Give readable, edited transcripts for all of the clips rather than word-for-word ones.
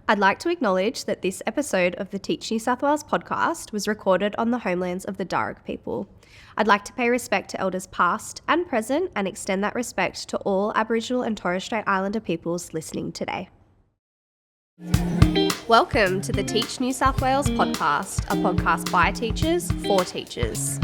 I'd like to acknowledge that this episode of the Teach New South Wales podcast was recorded on the homelands of the Darug people. I'd like to pay respect to elders past and present and extend that respect to all Aboriginal and Torres Strait Islander peoples listening today. Welcome to the Teach New South Wales podcast, a podcast by teachers for teachers.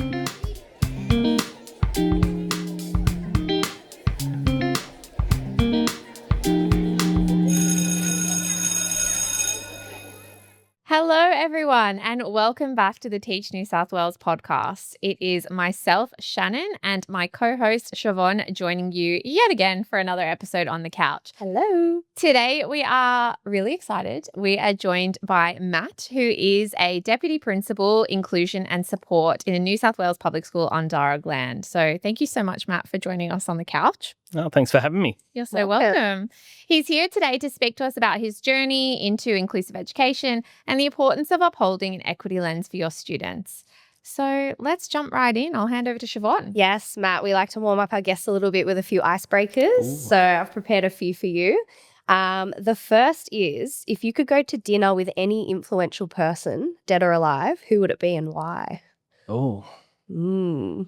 Hello, everyone, and welcome back to the Teach New South Wales podcast. It is myself, Shannon, and my co-host, Siobhan, joining you yet again for another episode on the couch. Hello. Today, we are really excited. We are joined by Matt, who is a Deputy Principal, Inclusion and Support in a New South Wales public school on Darug land. So thank you so much, Matt, for joining us on the couch. Oh, thanks for having me. You're so welcome. He's here today to speak to us about his journey into inclusive education and the importance of upholding an equity lens for your students. So let's jump right in. I'll hand over to Siobhan. Yes, Matt, we like to warm up our guests a little bit with a few icebreakers. Ooh. So I've prepared a few for you. The first is, if you could go to dinner with any influential person, dead or alive, who would it be and why? Oh, Mm.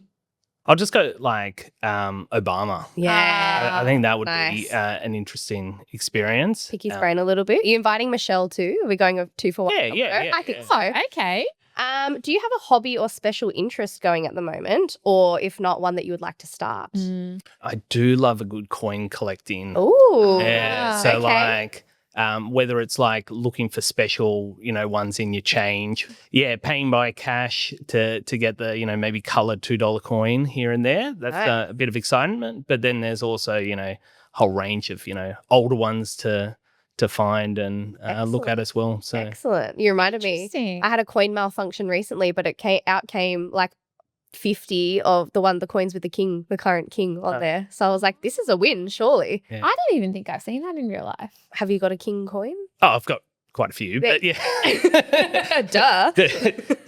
I'll just go like Obama. Yeah. I think that would nice. be an interesting experience. Pick his brain a little bit. Are you inviting Michelle too? Are we going a 2 for 1? Yeah. I think so. Okay. Do you have a hobby or special interest going at the moment? Or if not, one that you would like to start? I do love a good coin collecting. Ooh. Yeah. wow. So Okay. like whether it's like looking for special, ones in your change. Yeah, paying by cash to get the, maybe coloured $2 coin here and there. That's Right. a bit of excitement. But then there's also, a whole range of, older ones to find and look at as well. So Excellent. You reminded me. Interesting. I had a coin malfunction recently, but it came like 50 of the coins with the current king on there. So I was like, this is a win, surely. yeah. I don't even think I've seen that in real life. Have you got a king coin? Oh, I've got quite a few, but yeah. Duh.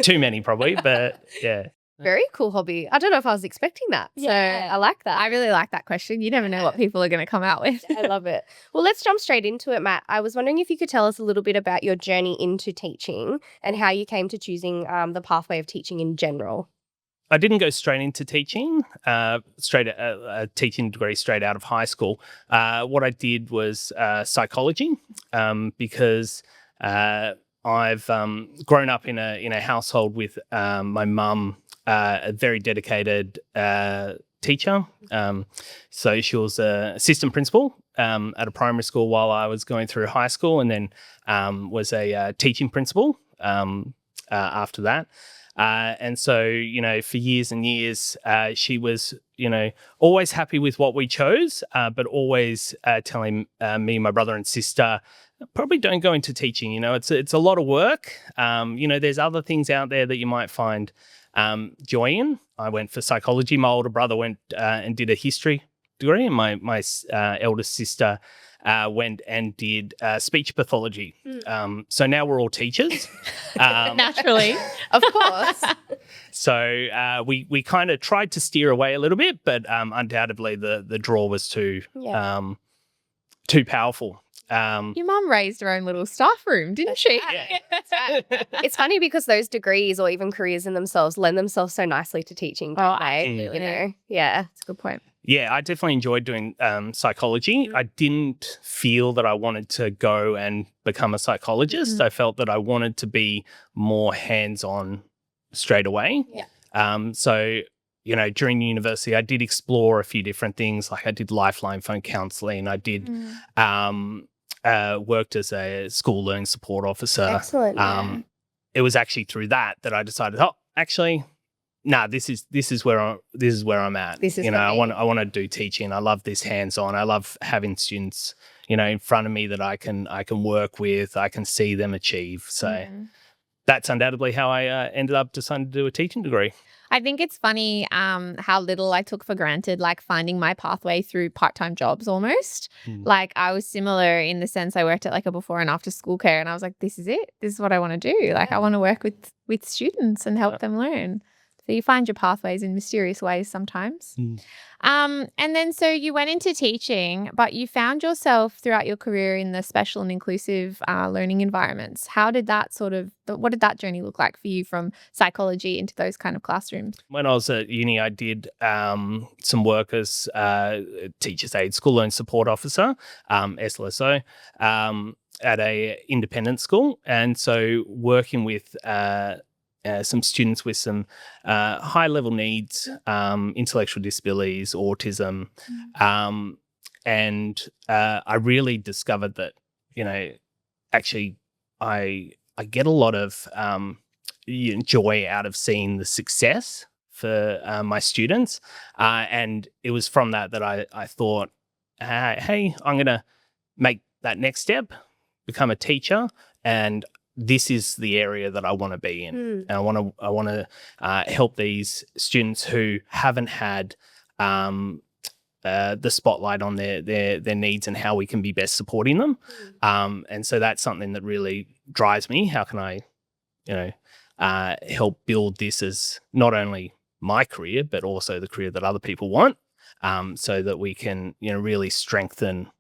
Too many probably, but yeah. Very cool hobby. I don't know if I was expecting that. So Yeah. I like that. I really like that question. You never know what people are going to come out with. I love it. Well, let's jump straight into it, Matt. I was wondering if you could tell us a little bit about your journey into teaching and how you came to choosing the pathway of teaching in general. I didn't go straight into teaching, a teaching degree straight out of high school. What I did was psychology because I've grown up in a household with my mum, a very dedicated teacher. So she was an assistant principal at a primary school while I was going through high school, and then was a teaching principal after that. And so, for years and years, she was, always happy with what we chose, but always telling me, my brother and sister, probably don't go into teaching. It's a lot of work. There's other things out there that you might find joy in. I went for psychology. My older brother went and did a history degree, and my eldest sister went and did speech pathology. So now we're all teachers. Naturally. Of course. So we kind of tried to steer away a little bit, but undoubtedly the draw was too powerful. Your mum raised her own little staff room, didn't she? It's funny because those degrees or even careers in themselves lend themselves so nicely to teaching. Don't they? absolutely. Yeah. That's a good point. Yeah, I definitely enjoyed doing psychology. I didn't feel that I wanted to go and become a psychologist. I felt that I wanted to be more hands-on straight away. Yeah. So, during university, I did explore a few different things. Like I did lifeline phone counselling. I did worked as a school learning support officer. Excellent. It was actually through that I decided, this is where I'm at. This is I for me. want to do teaching. I love this hands-on. I love having students, in front of me that I can work with. I can see them achieve. So that's undoubtedly how I ended up deciding to do a teaching degree. I think it's funny how little I took for granted, like finding my pathway through part-time jobs almost. Like I was similar in the sense I worked at like a before and after school care, and I was like, this is it. This is what I want to do. Like I want to work with students and help them learn. So you find your pathways in mysterious ways sometimes. And then so you went into teaching, but you found yourself throughout your career in the special and inclusive learning environments. What did that journey look like for you from psychology into those kind of classrooms? When I was at uni, I did some work as teacher's aide, school loan support officer, SLSO, at a independent school. And so working with some students with some high level needs, intellectual disabilities, autism. And I really discovered that, actually I get a lot of joy out of seeing the success for my students. And it was from that I thought, hey, I'm going to make that next step, become a teacher, and this is the area that I want to be in. And I want to help these students who haven't had the spotlight on their needs and how we can be best supporting them. And so that's something that really drives me. How can I, help build this as not only my career, but also the career that other people want, so that we can, really strengthen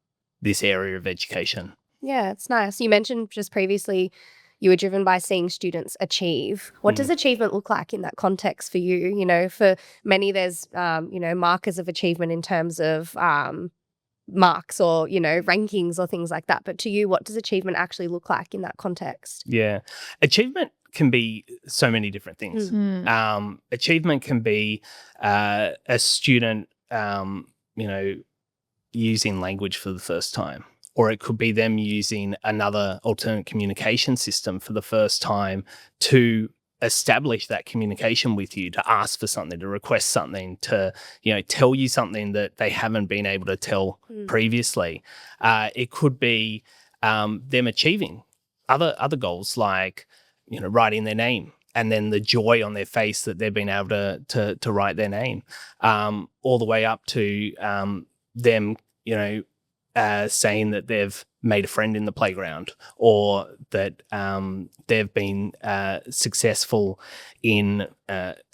this area of education. Yeah, it's nice. You mentioned just previously you were driven by seeing students achieve. What does achievement look like in that context for you? For many, there's, markers of achievement in terms of marks or, rankings or things like that. But to you, what does achievement actually look like in that context? Yeah. Achievement can be so many different things. Achievement can be a student, using language for the first time. Or it could be them using another alternate communication system for the first time to establish that communication with you, to ask for something, to request something, to, tell you something that they haven't been able to tell previously. It could be them achieving other goals like, writing their name and then the joy on their face that they've been able to write their name, all the way up to them, saying that they've made a friend in the playground, or that they've been successful in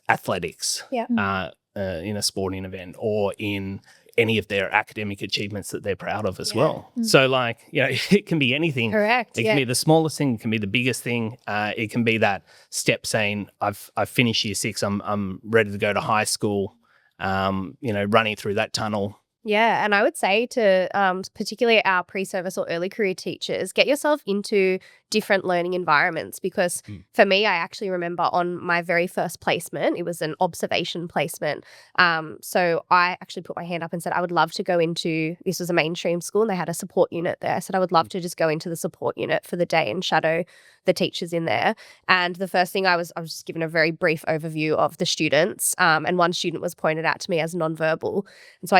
athletics, in a sporting event, or in any of their academic achievements that they're proud of as well. So it can be anything. Correct. It can be the smallest thing, it can be the biggest thing. It can be that step saying, I've finished year 6, I'm ready to go to high school, running through that tunnel. Yeah, and I would say to particularly our pre-service or early career teachers, get yourself into different learning environments, because for me, I actually remember on my very first placement, it was an observation placement. So I actually put my hand up and said I would love to go into, this was a mainstream school and they had a support unit there. I said I would love to just go into the support unit for the day and shadow the teachers in there. And the first thing I was just given a very brief overview of the students, and one student was pointed out to me as nonverbal. And so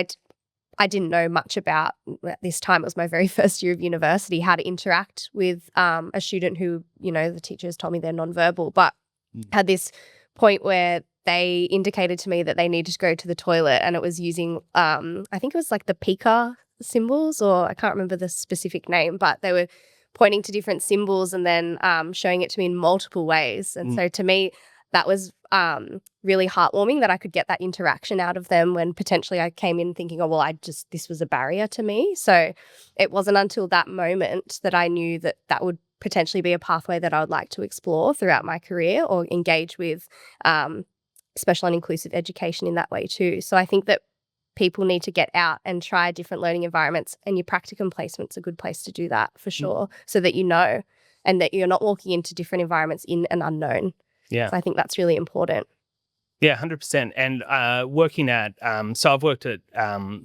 I didn't know much about, at this time, it was my very first year of university, how to interact with a student who, the teachers told me they're nonverbal, but had this point where they indicated to me that they needed to go to the toilet, and it was using, I think it was like the Pika symbols, or I can't remember the specific name, but they were pointing to different symbols and then showing it to me in multiple ways. And so to me, that was really heartwarming that I could get that interaction out of them, when potentially I came in thinking, oh, well, this was a barrier to me. So it wasn't until that moment that I knew that that would potentially be a pathway that I would like to explore throughout my career, or engage with special and inclusive education in that way too. So I think that people need to get out and try different learning environments, and your practicum placement's a good place to do that for sure, so that and that you're not walking into different environments in an unknown. Yeah. So I think that's really important. Yeah, 100%. And working at, so I've worked at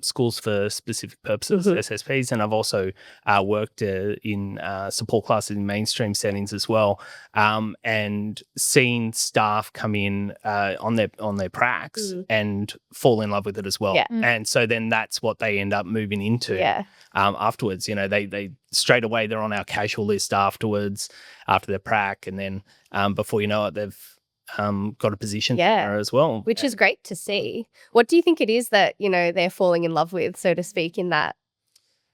schools for specific purposes, SSPs, and I've also worked in support classes in mainstream settings as well, and seen staff come in on their pracs and fall in love with it as well. Yeah. And so then that's what they end up moving into afterwards. They straight away, they're on our casual list afterwards, after their prac, and then before you know it, they've got a position there as well. Which is great to see. What do you think it is that, they're falling in love with, so to speak, in that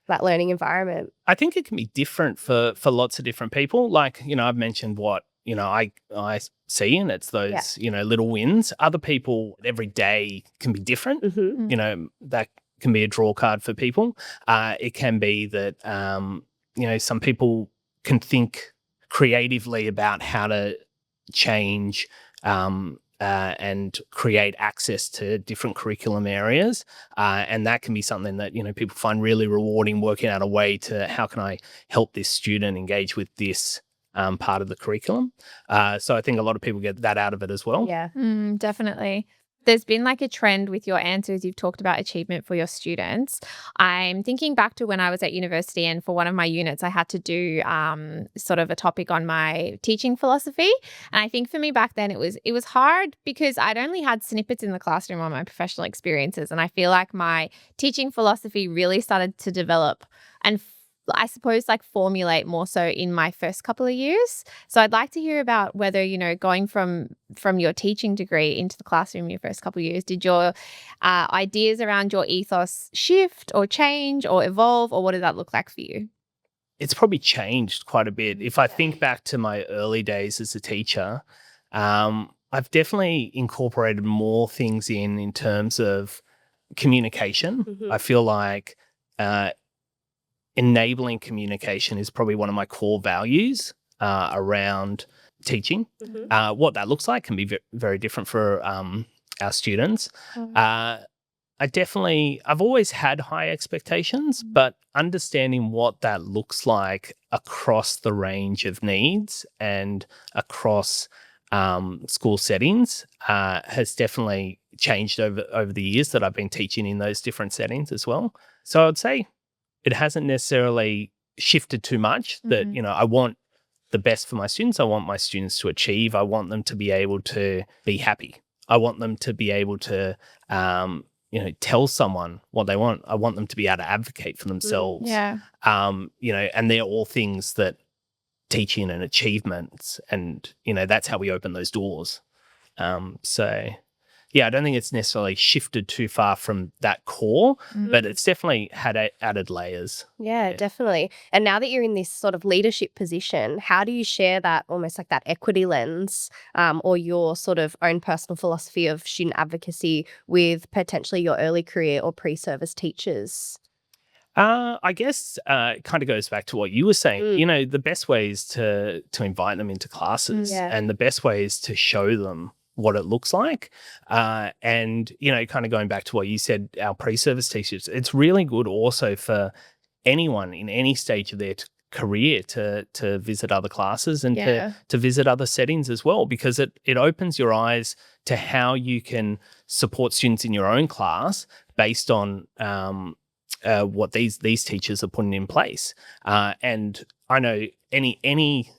learning environment? I think it can be different for lots of different people. Like, I've mentioned what I see, and it's those, little wins. Other people, every day can be different. That can be a draw card for people. It can be that, some people can think creatively about how to change and create access to different curriculum areas. And that can be something that, people find really rewarding, working out a way to how can I help this student engage with this part of the curriculum. So I think a lot of people get that out of it as well. Yeah. Definitely. There's been like a trend with your answers. You've talked about achievement for your students. I'm thinking back to when I was at university, and for one of my units, I had to do sort of a topic on my teaching philosophy. And I think for me back then, it was hard because I'd only had snippets in the classroom on my professional experiences. And I feel like my teaching philosophy really started to develop and I suppose like formulate more so in my first couple of years. So I'd like to hear about whether, going from your teaching degree into the classroom in your first couple of years, did your ideas around your ethos shift or change or evolve, or what did that look like for you? It's probably changed quite a bit. If I think back to my early days as a teacher, I've definitely incorporated more things in terms of communication. I feel like enabling communication is probably one of my core values around teaching. What that looks like can be very different for our students. I've always had high expectations, but understanding what that looks like across the range of needs and across school settings has definitely changed over the years that I've been teaching in those different settings as well. So I'd say it hasn't necessarily shifted too much that, I want the best for my students. I want my students to achieve. I want them to be able to be happy. I want them to be able to, tell someone what they want. I want them to be able to advocate for themselves. And they're all things that teaching and achievements and, that's how we open those doors. I don't think it's necessarily shifted too far from that core, but it's definitely had added layers. Yeah, definitely. And now that you're in this sort of leadership position, how do you share that almost like that equity lens or your sort of own personal philosophy of student advocacy with potentially your early career or pre-service teachers? I guess it kind of goes back to what you were saying. The best way is to invite them into classes and the best way is to show them what it looks like. And, kind of going back to what you said, our pre-service teachers, it's really good also for anyone in any stage of their career to visit other classes and to visit other settings as well, because it opens your eyes to how you can support students in your own class based on what these teachers are putting in place. And I know any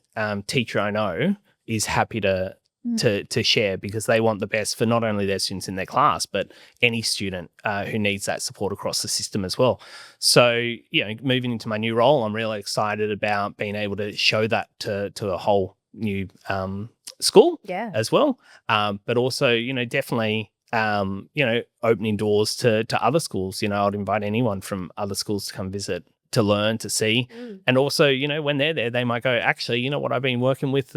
teacher I know is happy to share because they want the best for not only their students in their class, but any student who needs that support across the system as well. So, moving into my new role, I'm really excited about being able to show that to a whole new school as well. But also, definitely, opening doors to other schools. I'd invite anyone from other schools to come visit, to learn, to see. And also, when they're there, they might go, actually, I've been working with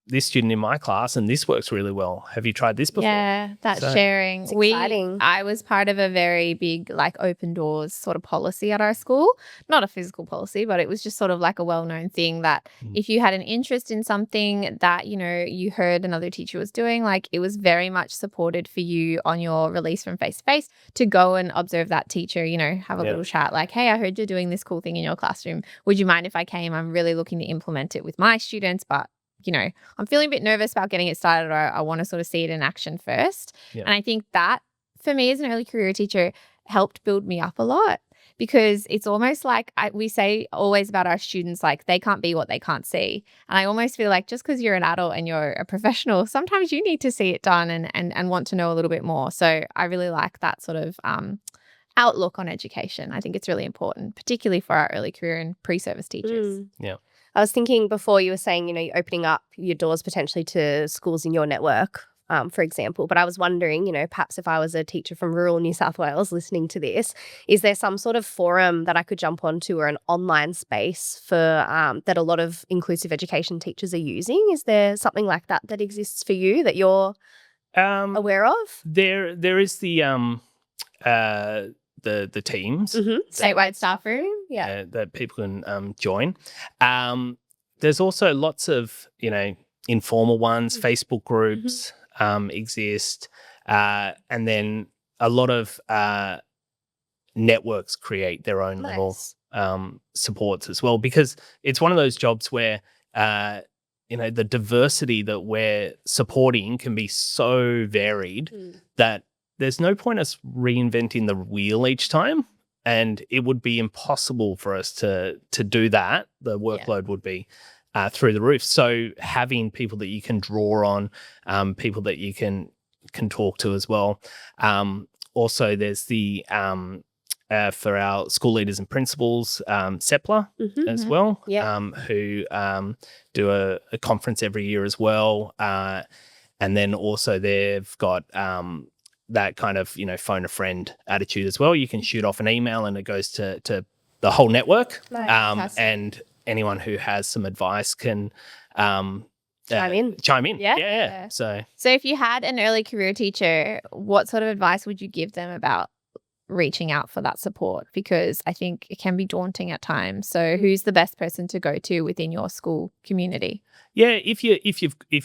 this student in my class and this works really well. Have you tried this before? Yeah, sharing. It's exciting. I was part of a very big like open doors sort of policy at our school. Not a physical policy, but it was just sort of like a well-known thing that if you had an interest in something that, you heard another teacher was doing, like it was very much supported for you on your release from face-to-face to go and observe that teacher, have a little chat like, hey, I heard you're doing this cool thing in your classroom. Would you mind if I came? I'm really looking to implement it with my students, but I'm feeling a bit nervous about getting it started, or I want to sort of see it in action first. And I think that for me as an early career teacher helped build me up a lot, because it's almost like we say always about our students, like they can't be what they can't see. And I almost feel like just because you're an adult and you're a professional, sometimes you need to see it done and want to know a little bit more. So I really like that sort of outlook on education. I think it's really important, particularly for our early career and pre-service teachers. I was thinking before you were saying, you're opening up your doors potentially to schools in your network for example. But I was wondering, perhaps if I was a teacher from rural New South Wales listening to this, is there some sort of forum that I could jump onto or an online space for that a lot of inclusive education teachers are using? Is there something like that exists for you that you're aware of? There is the teams, Statewide staff room, that people can join. There's also lots of informal ones. Facebook groups exist, and then a lot of networks create their own little supports as well, because it's one of those jobs where the diversity that we're supporting can be so varied that there's no point us reinventing the wheel each time, and it would be impossible for us to do that. The workload would be through the roof. So having people that you can draw on, people that you can talk to as well. Also, there's the for our school leaders and principals, SEPLA as well, who do a conference every year as well. And then also they've got that kind of, phone a friend attitude as well. You can shoot off an email and it goes to the whole network. And anyone who has some advice can chime in. Yeah. So if you had an early career teacher, what sort of advice would you give them about reaching out for that support? Because I think it can be daunting at times. So who's the best person to go to within your school community? Yeah, if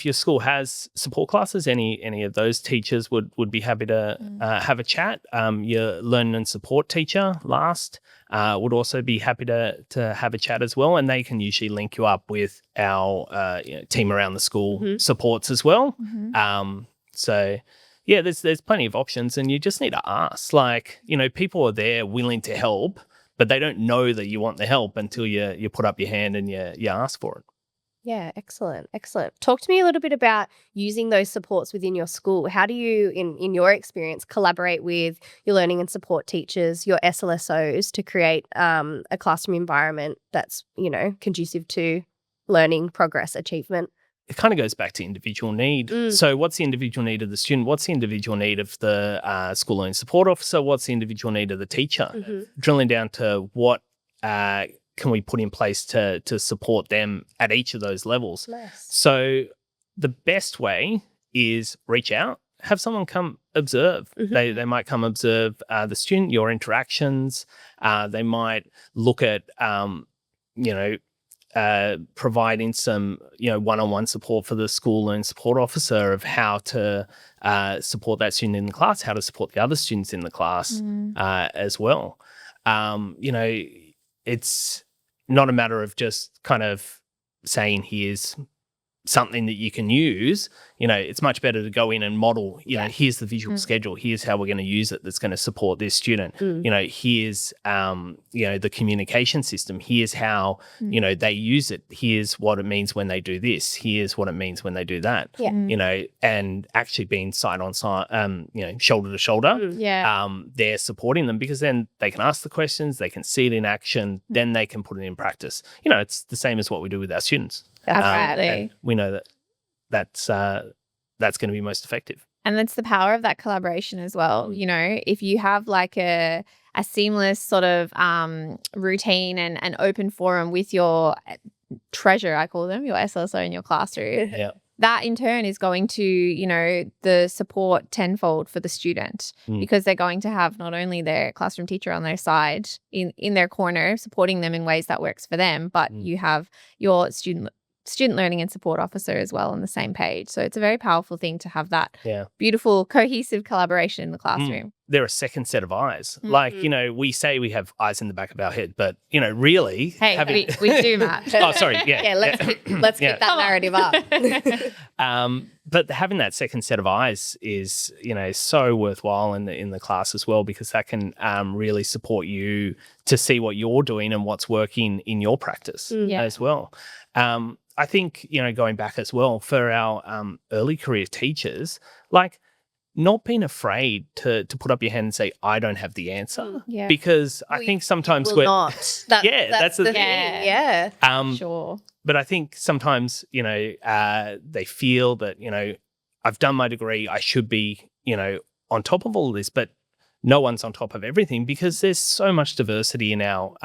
your school has support classes, any of those teachers would be happy to have a chat. Your learn and support teacher would also be happy to have a chat as well, and they can usually link you up with our team around the school supports as well. So yeah, there's plenty of options, and you just need to ask. People are there willing to help, but they don't know that you want the help until you put up your hand and you ask for it. Yeah, excellent. Talk to me a little bit about using those supports within your school. How do you, in your experience, collaborate with your learning and support teachers, your SLSOs, to create a classroom environment that's, conducive to learning, progress, achievement? It kind of goes back to individual need. So what's the individual need of the student? What's the individual need of the school learning support officer? What's the individual need of the teacher? Drilling down to what can we put in place to support them at each of those levels. Nice. So the best way is reach out, have someone come observe. They might come observe the student, your interactions. They might look at, providing some, one-on-one support for the school learning support officer of how to support that student in the class, how to support the other students in the class as well. It's not a matter of just kind of saying here's something that you can use. It's much better to go in and model, here's the visual schedule, here's how we're going to use it that's going to support this student. Here's, the communication system, here's how, they use it, here's what it means when they do this, here's what it means when they do that. And actually being side on side, shoulder to shoulder, they're supporting them, because then they can ask the questions, they can see it in action, then they can put it in practice. It's the same as what we do with our students. Absolutely. We know that's going to be most effective. And that's the power of that collaboration as well. If you have like a seamless sort of routine and open forum with your treasure, I call them, your SLSO in your classroom, that in turn is going to, the support tenfold for the student, because they're going to have not only their classroom teacher on their side in their corner supporting them in ways that works for them, but you have your student learning and support officer as well on the same page. So it's a very powerful thing to have that beautiful cohesive collaboration in the classroom. They're a second set of eyes. We say we have eyes in the back of our head, but really we do, Matt. Oh, sorry. Let's keep that narrative up. But having that second set of eyes is, so worthwhile in the class as well, because that can really support you to see what you're doing and what's working in your practice as well. I think, going back as well for our early career teachers, not being afraid to put up your hand and say, I don't have the answer. Because I think sometimes we're not. That's the thing. Yeah. Sure. But I think sometimes, they feel that, I've done my degree, I should be, on top of all of this, but no one's on top of everything because there's so much diversity in our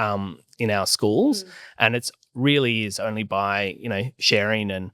schools, and it's really is only by sharing and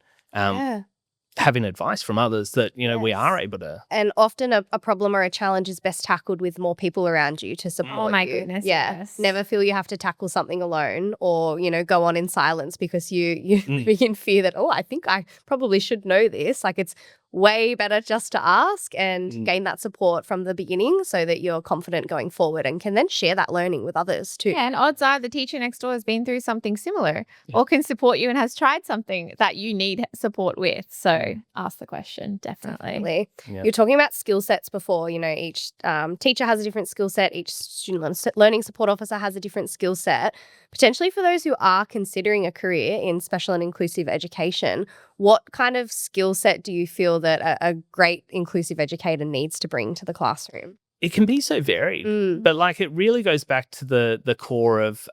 having advice from others that we are able to. And often a problem or a challenge is best tackled with more people around you to support you. Oh my goodness, yes. Never feel you have to tackle something alone or go on in silence because you be in fear that, I think I probably should know this. Like, it's way better just to ask and gain that support from the beginning so that you're confident going forward and can then share that learning with others too. Yeah, and odds are the teacher next door has been through something similar or can support you and has tried something that you need support with. So ask the question, definitely. Yeah. You're talking about skill sets before, each teacher has a different skill set, each student learning support officer has a different skill set. Potentially for those who are considering a career in special and inclusive education, what kind of skill set do you feel that a great inclusive educator needs to bring to the classroom? It can be so varied, but like it really goes back to the core of,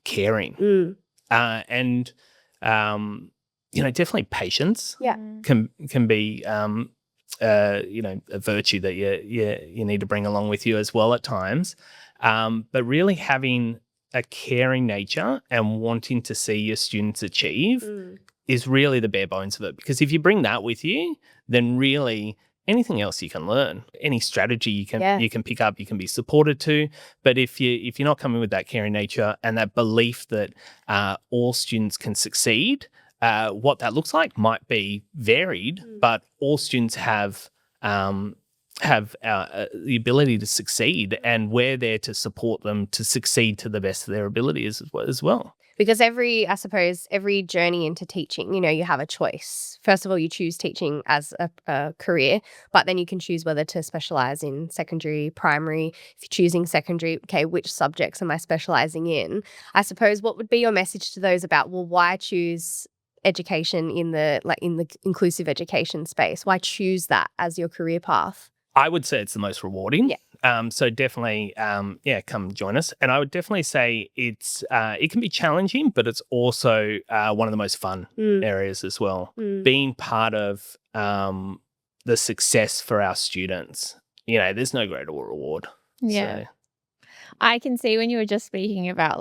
caring and, definitely patience can be, a virtue that you need to bring along with you as well at times. But really having a caring nature and wanting to see your students achieve is really the bare bones of it. Because if you bring that with you, then really anything else you can learn, any strategy you can pick up, you can be supported to. But if you're not coming with that caring nature and that belief that all students can succeed, what that looks like might be varied, but all students have the ability to succeed, and we're there to support them to succeed to the best of their ability as well. Because every journey into teaching, you have a choice. First of all, you choose teaching as a career, but then you can choose whether to specialize in secondary, primary. If you're choosing secondary, okay, which subjects am I specializing in? I suppose what would be your message to those about, why choose education in the inclusive education space? Why choose that as your career path? I would say it's the most rewarding. So definitely, come join us. And I would definitely say it can be challenging, but it's also one of the most fun areas as well. Being part of the success for our students, there's no greater reward. Yeah. So. I can see when you were just speaking about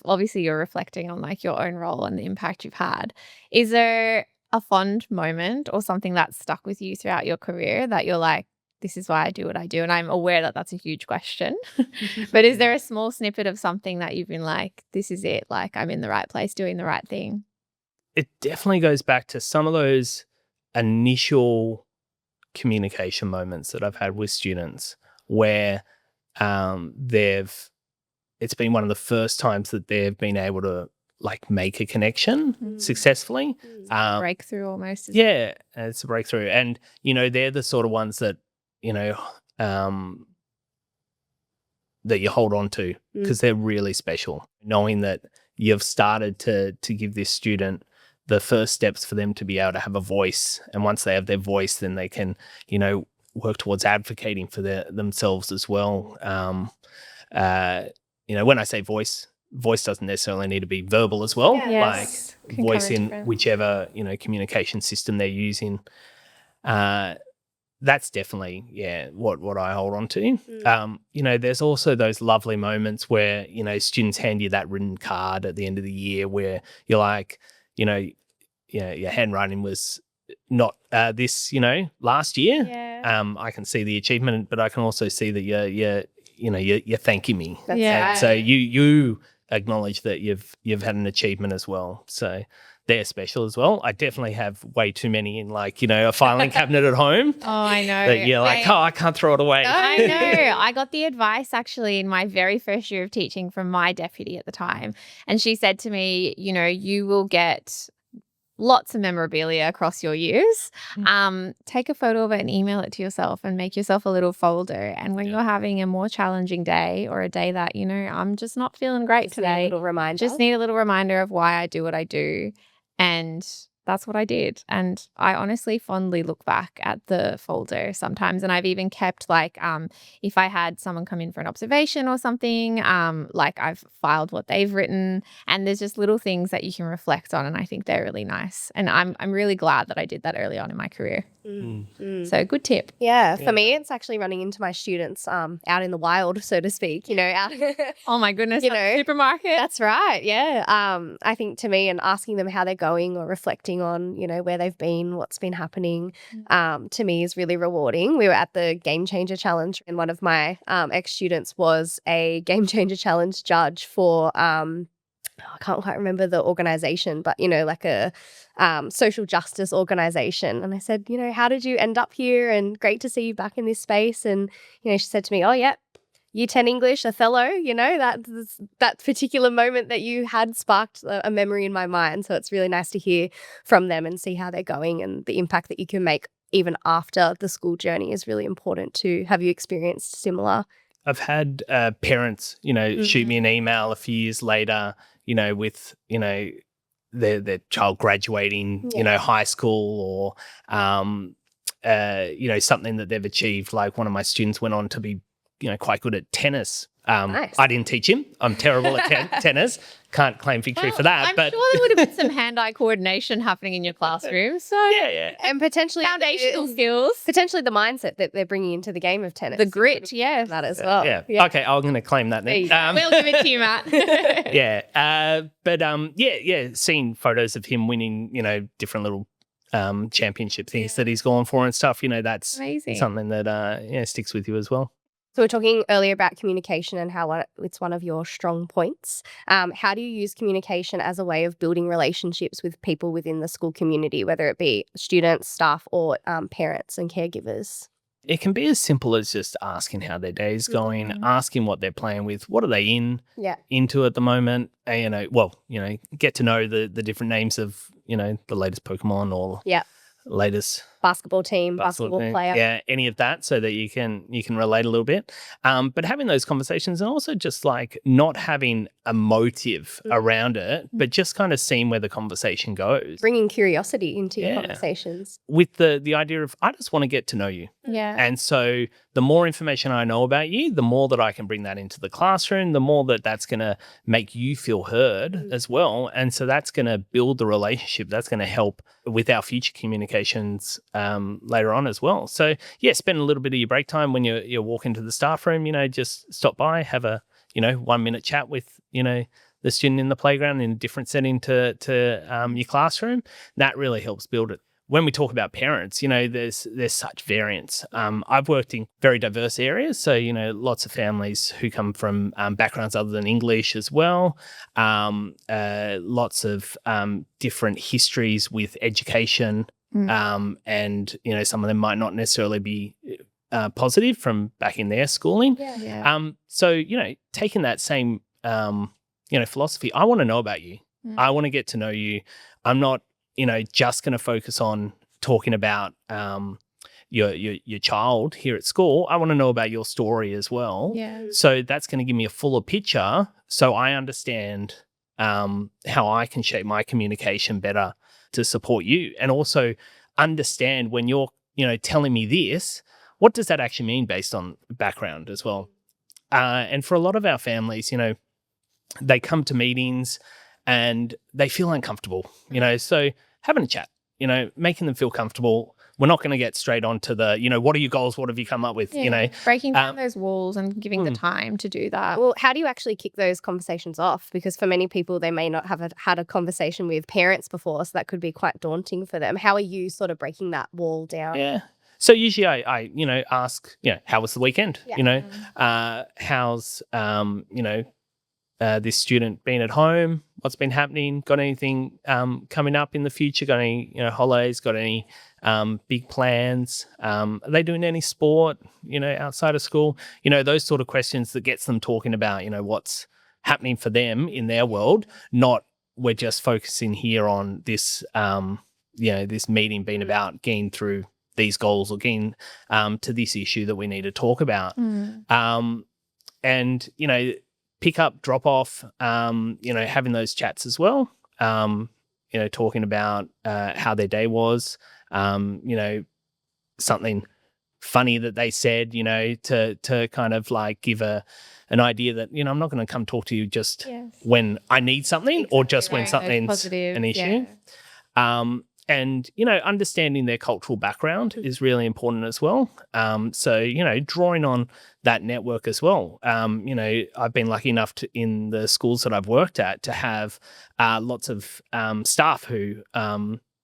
obviously you're reflecting on your own role and the impact you've had. Is there a fond moment or something that's stuck with you throughout your career that you're like, this is why I do what I do? And I'm aware that that's a huge question. But is there a small snippet of something that you've been like, this is it, I'm in the right place doing the right thing? It definitely goes back to some of those initial communication moments that I've had with students where it's been one of the first times that they've been able to make a connection successfully. Breakthrough almost. Yeah, it's a breakthrough. And, they're the sort of ones that, that you hold on to because they're really special. Knowing that you've started to give this student the first steps for them to be able to have a voice. And once they have their voice, then they can, work towards advocating for themselves as well. When I say voice doesn't necessarily need to be verbal as well. Yes. Voice in whichever, communication system they're using. That's definitely, what I hold on to. There's also those lovely moments where, students hand you that written card at the end of the year where you're like, your handwriting was not this, last year. Yeah. I can see the achievement, but I can also see that you're thanking me. That's right. So you acknowledge that you've had an achievement as well. So they're special as well. I definitely have way too many in a filing cabinet at home. Oh, I know. That you're I can't throw it away. I know. I got the advice actually in my very first year of teaching from my deputy at the time. And she said to me, you will get lots of memorabilia across your years. Take a photo of it and email it to yourself and make yourself a little folder. And when you're having a more challenging day or a day that, I'm just not feeling great today, need a little reminder. Just need a little reminder of why I do what I do. And that's what I did. And I honestly fondly look back at the folder sometimes. And I've even kept like, if I had someone come in for an observation or something, like I've filed what they've written, and there's just little things that you can reflect on. And I think they're really nice. And I'm really glad that I did that early on in my career. So good tip. Yeah, for me, it's actually running into my students out in the wild, so to speak, out. Oh my goodness, at the supermarket. That's right. Yeah. I think to me, and asking them how they're going or reflecting on, where they've been, what's been happening, to me is really rewarding. We were at the Game Changer Challenge, and one of my ex-students was a Game Changer Challenge judge for I can't quite remember the organization, but, like a social justice organization. And I said, how did you end up here? And great to see you back in this space. And, she said to me, oh, yeah, Year 10 English, Othello, that particular moment that you had sparked a memory in my mind. So it's really nice to hear from them and see how they're going, and the impact that you can make even after the school journey is really important too. Have you experienced similar? I've had parents, shoot me an email a few years later, with, their child graduating, high school, or, something that they've achieved. Like one of my students went on to be, quite good at tennis. Nice. I didn't teach him. I'm terrible at tennis. Can't claim victory for that. I'm but sure there would have been some hand-eye coordination happening in your classroom. So yeah. And potentially foundational skills. Potentially the mindset that they're bringing into the game of tennis. The grit, yeah. That as well. Yeah. Okay, I'm going to claim that then. We'll give it to you, Matt. But seeing photos of him winning, different little championship things that he's gone for and stuff, that's amazing. Something that sticks with you as well. So we're talking earlier about communication and how it's one of your strong points. How do you use communication as a way of building relationships with people within the school community, whether it be students, staff, or parents and caregivers? It can be as simple as just asking how their day is going, asking what they're playing with, what are they into at the moment, and, get to know the different names of, the latest Pokemon or latest basketball team, basketball player. Yeah, any of that, so that you can relate a little bit. But having those conversations, and also just like not having a motive around it, but just kind of seeing where the conversation goes. Bringing curiosity into your conversations. With the idea of, I just want to get to know you. Yeah. And so the more information I know about you, the more that I can bring that into the classroom, the more that's going to make you feel heard as well. And so that's going to build the relationship. That's going to help with our future communications later on as well. So spend a little bit of your break time when you walk into the staff room, just stop by, have a 1 minute chat with the student in the playground in a different setting to your classroom. That really helps build it. When we talk about parents, there's such variance. I've worked in very diverse areas, so lots of families who come from backgrounds other than English as well. Lots of different histories with education. And some of them might not necessarily be positive from back in their schooling. So taking that same philosophy, I want to know about you. I want to get to know you. I'm not just going to focus on talking about your child here at school. I want to know about your story as well. So that's going to give me a fuller picture, so I understand how I can shape my communication better to support you, and also understand when you're, telling me this, what does that actually mean based on background as well. And for a lot of our families, they come to meetings and they feel uncomfortable, so having a chat, making them feel comfortable. We're not going to get straight onto the, what are your goals? What have you come up with? Breaking down those walls and giving the time to do that. Well, how do you actually kick those conversations off? Because for many people, they may not have had a conversation with parents before, so that could be quite daunting for them. How are you sort of breaking that wall down? Yeah. So usually I ask, how was the weekend? How's, this student been at home? What's been happening? Got anything coming up in the future? Got any holidays? Got any big plans? Are they doing any sport? Outside of school? Those sort of questions that gets them talking about what's happening for them in their world. Not we're just focusing here on this this meeting being about getting through these goals or getting to this issue that we need to talk about. And pick up, drop off, having those chats as well. talking about how their day was, something funny that they said, to kind of like give an idea that, I'm not going to come talk to you just when I need something or just when something's an issue. And, understanding their cultural background is really important as well. So, drawing on that network as well. I've been lucky enough in the schools that I've worked at to have lots of staff who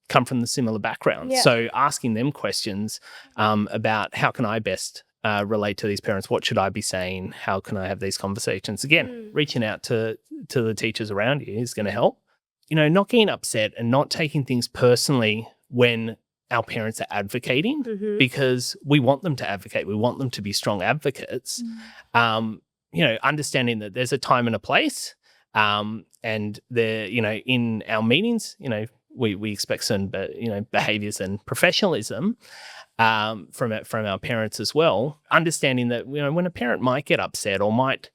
come from the similar background. Yeah. So asking them questions about how can I best relate to these parents? What should I be saying? How can I have these conversations? Again, reaching out to the teachers around you is going to help. Not getting upset and not taking things personally when our parents are advocating, because we want them to advocate. We want them to be strong advocates. Understanding that there's a time and a place, and they're, in our meetings, we expect certain, behaviors and professionalism from our parents as well. Understanding that, when a parent might get upset or might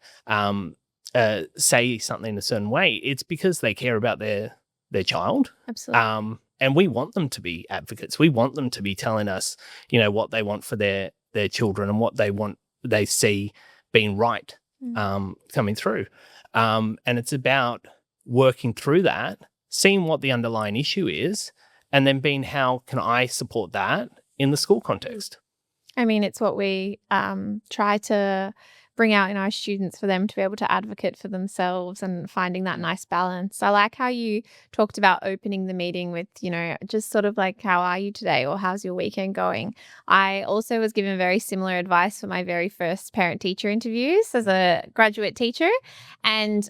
say something a certain way, it's because they care about their child. Absolutely. And we want them to be advocates. We want them to be telling us, what they want for their children and what they see being right coming through. And it's about working through that, seeing what the underlying issue is, and then being, how can I support that in the school context? I mean, it's what we try to bring out in our students for them to be able to advocate for themselves and finding that nice balance. I like how you talked about opening the meeting with, just sort of like, how are you today, or how's your weekend going? I also was given very similar advice for my very first parent-teacher interviews as a graduate teacher. And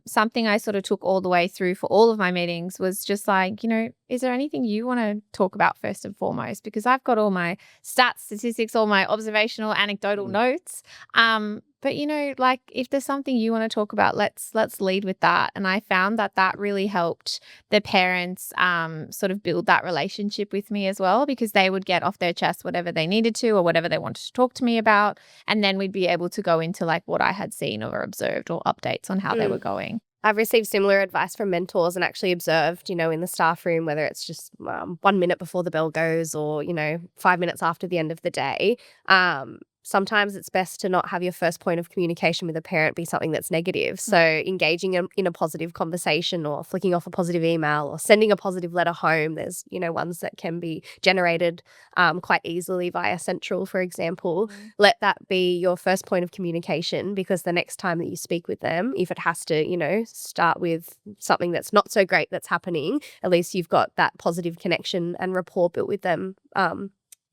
something I sort of took all the way through for all of my meetings was just like, is there anything you want to talk about first and foremost? Because I've got all my stats, statistics, all my observational, anecdotal notes. But like, if there's something you want to talk about, let's lead with that. And I found that really helped the parents sort of build that relationship with me as well, because they would get off their chest whatever they needed to or whatever they wanted to talk to me about. And then we'd be able to go into like what I had seen or observed or updates on how they were going. I've received similar advice from mentors and actually observed, in the staff room, whether it's just 1 minute before the bell goes or, 5 minutes after the end of the day. Sometimes it's best to not have your first point of communication with a parent be something that's negative. So engaging in a positive conversation or flicking off a positive email or sending a positive letter home. There's, ones that can be generated quite easily via Central, for example. Let that be your first point of communication, because the next time that you speak with them, if it has to, start with something that's not so great that's happening, at least you've got that positive connection and rapport built with them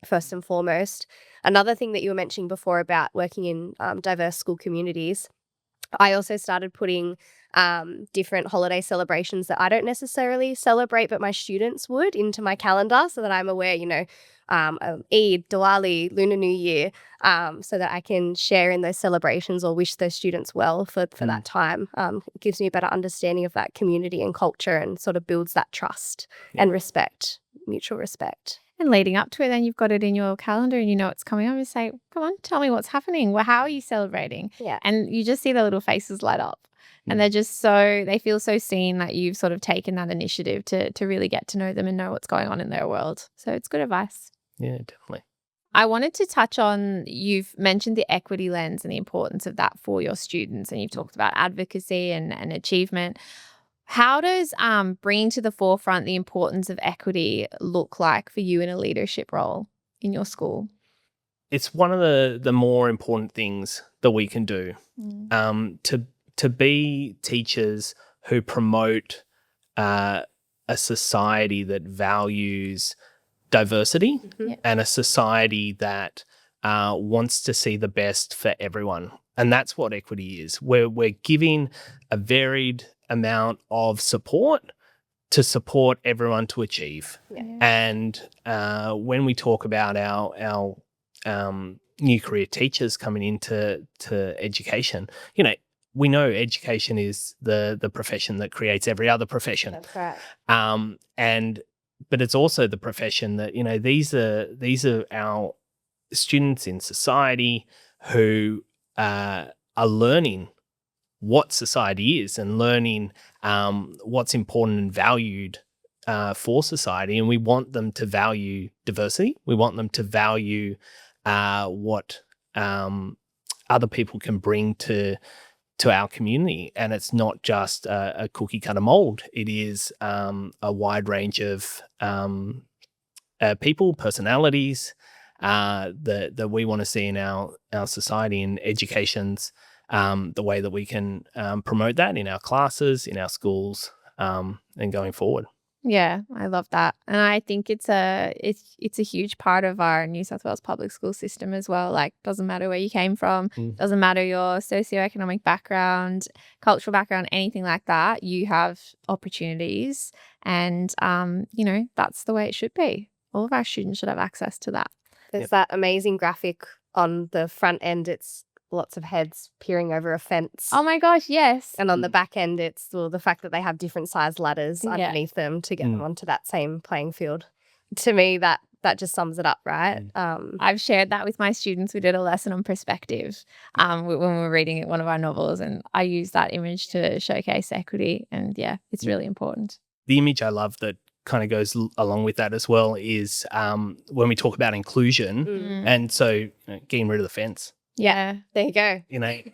first and foremost. Another thing that you were mentioning before about working in diverse school communities, I also started putting different holiday celebrations that I don't necessarily celebrate but my students would into my calendar, so that I'm aware, Eid, Diwali, Lunar New Year, so that I can share in those celebrations or wish those students well for that time. It gives me a better understanding of that community and culture and sort of builds that trust and respect, mutual respect. And leading up to it, then you've got it in your calendar and it's coming up. You say, come on, tell me what's happening. Well, how are you celebrating? Yeah. And you just see their little faces light up. And they're just they feel so seen that you've sort of taken that initiative to really get to know them and know what's going on in their world. So it's good advice. Yeah, definitely. I wanted to touch on, you've mentioned the equity lens and the importance of that for your students, and you've talked about advocacy and achievement. How does bringing to the forefront the importance of equity look like for you in a leadership role in your school? It's one of the more important things that we can do, to be teachers who promote a society that values diversity and a society that wants to see the best for everyone. And that's what equity is. We're giving a varied amount of support to support everyone to achieve. Yeah. And when we talk about our new career teachers coming into education, we know education is the profession that creates every other profession. That's right. But it's also the profession that, these are our students in society who are learning what society is and learning what's important and valued for society, and we want them to value diversity. We want them to value what other people can bring to our community. And it's not just a cookie cutter mold. It is a wide range of people, personalities that we want to see in our society, and education's the way that we can promote that in our classes, in our schools, and going forward. Yeah, I love that. And I think it's a huge part of our New South Wales public school system as well. Like, doesn't matter where you came from, doesn't matter your socioeconomic background, cultural background, anything like that. You have opportunities, and that's the way it should be. All of our students should have access to that. There's that amazing graphic on the front end. It's lots of heads peering over a fence. Oh my gosh, yes. And on the back end, it's the fact that they have different sized ladders underneath them to get them onto that same playing field. To me, that just sums it up, right? I've shared that with my students. We did a lesson on perspective when we were reading one of our novels, and I used that image to showcase equity. And yeah, it's really important. The image I love that kind of goes along with that as well is when we talk about inclusion, and so getting rid of the fence. Yeah, there you go.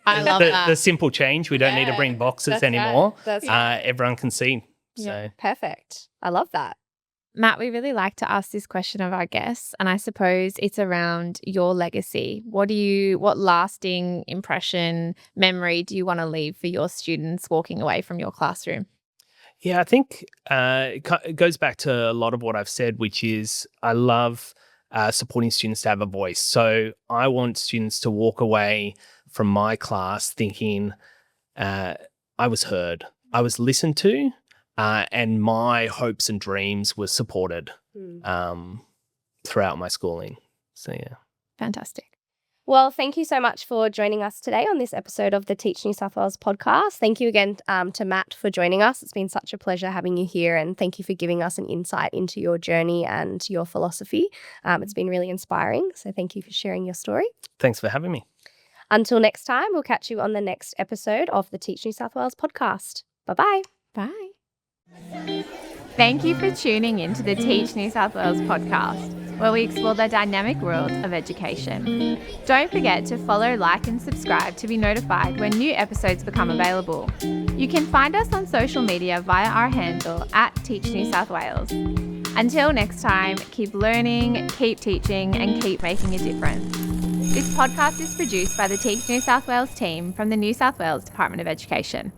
I love that. The simple change. We don't need to bring boxes anymore. Right. That's right. Everyone can see. Yeah. So perfect. I love that. Matt, we really like to ask this question of our guests, and I suppose it's around your legacy. What lasting impression, memory do you want to leave for your students walking away from your classroom? Yeah, I think it goes back to a lot of what I've said, which is I love supporting students to have a voice. So I want students to walk away from my class thinking I was heard, I was listened to, and my hopes and dreams were supported throughout my schooling. So yeah. Fantastic. Well, thank you so much for joining us today on this episode of the Teach New South Wales podcast. Thank you again to Matt for joining us. It's been such a pleasure having you here, and thank you for giving us an insight into your journey and your philosophy. It's been really inspiring, so thank you for sharing your story. Thanks for having me. Until next time, we'll catch you on the next episode of the Teach New South Wales podcast. Bye-bye. Bye. Thank you for tuning in to the Teach New South Wales podcast, where we explore the dynamic world of education. Don't forget to follow, like, and subscribe to be notified when new episodes become available. You can find us on social media via our handle @TeachNewSouthWales. Until next time, keep learning, keep teaching, and keep making a difference. This podcast is produced by the Teach New South Wales team from the New South Wales Department of Education.